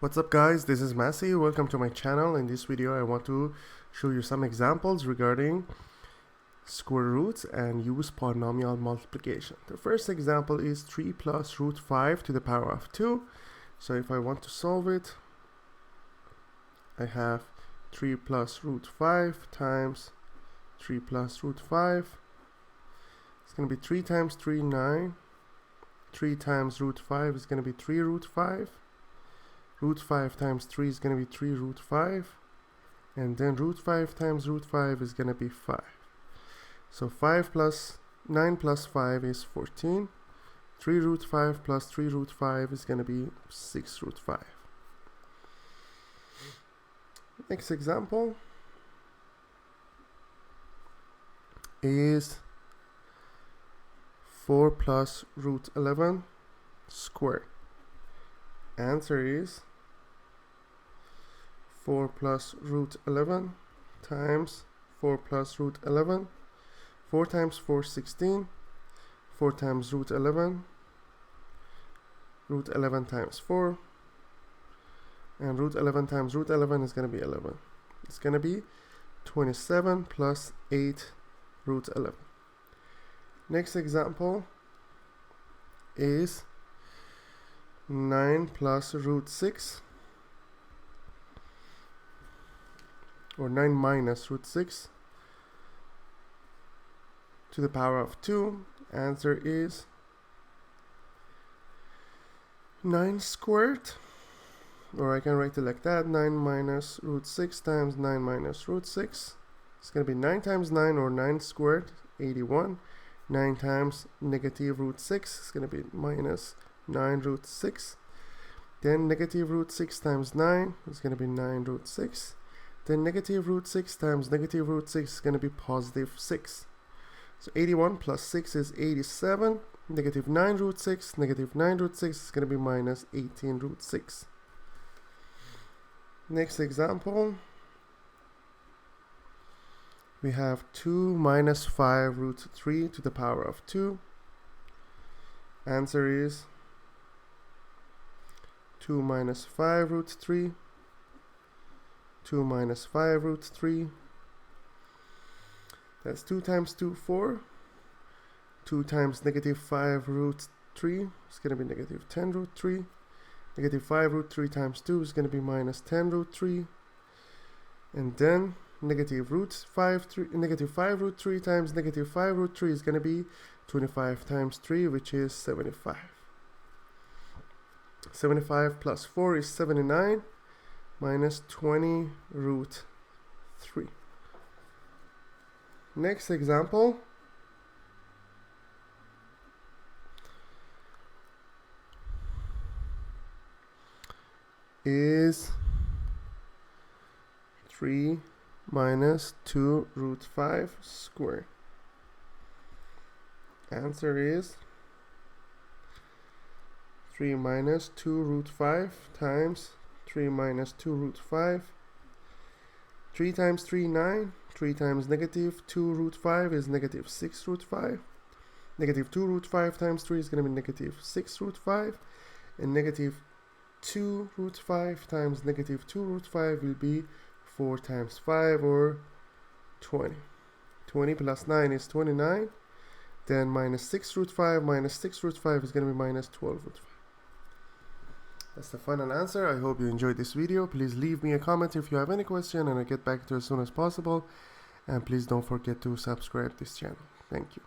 What's up guys, this is Massey. Welcome to my channel. In this video I want to show you some examples regarding square roots and use polynomial multiplication. The first example is 3 plus root 5 to the power of 2. So if I want to solve it, I have 3 plus root 5 times 3 plus root 5. It's going to be 3 times 3, 9. 3 times root 5 is going to be 3 root 5. Root 5 times 3 is going to be 3 root 5. And then root 5 times root 5 is going to be 5. So 5 plus 9 plus 5 is 14. 3 root 5 plus 3 root 5 is going to be 6 root 5. Next example is 4 plus root 11 squared. Answer is 4 plus root 11 times 4 plus root 11. 4 times 4 is 16. 4 times root 11. Root 11 times 4. And root 11 times root 11 is going to be 11. It's going to be 27 plus 8 root 11. Next example is 9 plus root 6, or 9 minus root 6 to the power of 2. Answer is 9 squared, or I can write it like that, 9 minus root 6 times 9 minus root 6. It's going to be 9 times 9, or 9 squared, 81. 9 times negative root 6 is going to be minus 9 root 6. Then negative root 6 times 9 is going to be 9 root 6. Then negative root 6 times negative root 6 is going to be positive 6. So 81 plus 6 is 87. Negative 9 root 6, negative 9 root 6 is going to be minus 18 root 6. Next example, we have 2 minus 5 root 3 to the power of 2. Answer is 2 minus 5 root 3. 2 minus 5 root 3. That's 2 times 2, 4. 2 times negative 5 root 3 is going to be negative 10 root 3. Negative 5 root 3 times 2 is going to be minus 10 root 3. And then negative 5 root 3 times negative 5 root 3 is going to be 25 times 3, which is 75. 75 plus 4 is 79, minus 20 root 3. Next example is 3 minus 2 root 5 squared. Answer is 3 minus 2 root 5 times 3 minus 2 root 5. 3 times 3, 9. 3 times negative 2 root 5 is negative 6 root 5. Negative 2 root 5 times 3 is going to be negative 6 root 5. And negative 2 root 5 times negative 2 root 5 will be 4 times 5, or 20. 20 plus 9 is 29. Then minus 6 root 5 minus 6 root 5 is going to be minus 12 root 5. That's the final answer. I hope you enjoyed this video. Please leave me a comment if you have any question, and I'll get back to you as soon as possible. And please don't forget to subscribe to this channel. Thank you.